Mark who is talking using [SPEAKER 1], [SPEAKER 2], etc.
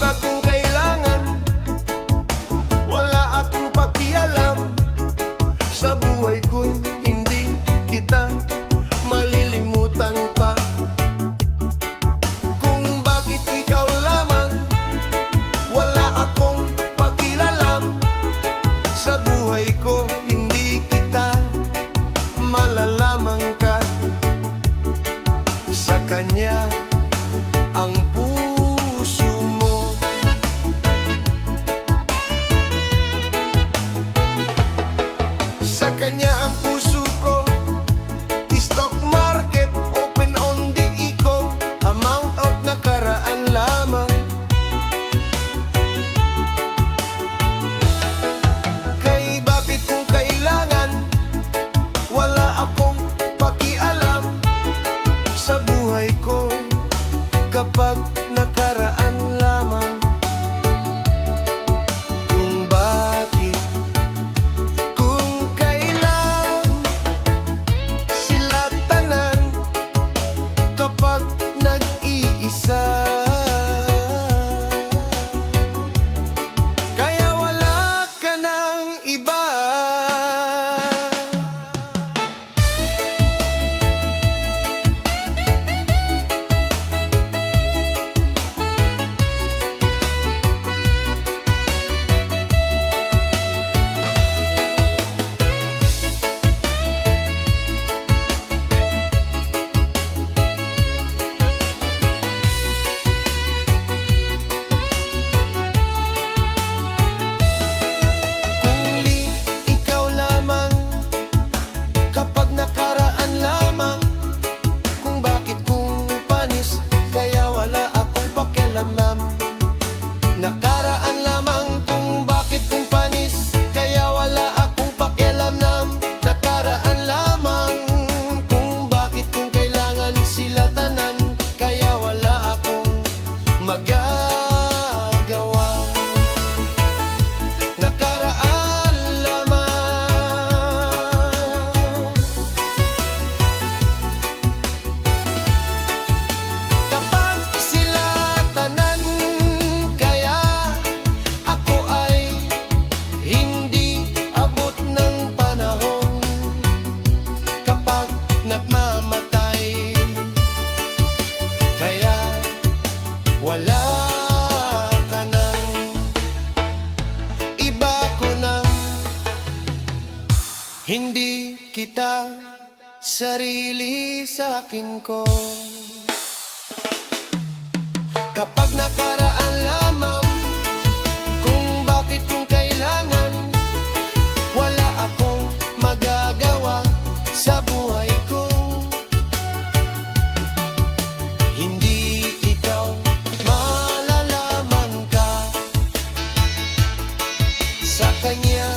[SPEAKER 1] ka kung kailangan, wala akong pakialam. Sa buhay ko'y hindi kita malilimutan pa. Kung bakit ikaw lamang, wala akong pakialam. Sa buhay ko hindi kita malalaman ka. Sa kanya ang puso mo. Sa kanya ang puso ko. Stock market, open on the eco. Amount of nakaraan lamang. Kay bakit kung kailangan, wala akong pakialam. Sa buhay ko kapag nakaraan lamang. Kung bakit, kung kailan, sila tanan kapag nag-iisa. Kaya wala ka ng iba. Nakaraan lamang kung bakit kung panis, kaya wala akong pakialam. Nakaraan lamang kung bakit kung kailangan, sila tanan kaya wala akong magagawa. Nakaraan lamang. Kapag sila tanan, nagmamatay, kaya wala ka nang iba ko nang hindi kita sarili sa akin ko. Kapag nakaraan lamang, kung bakit kung kailangan, wala akong magagawa sa buhay ko. Hindi ikaw malalaman ka. Sa kanya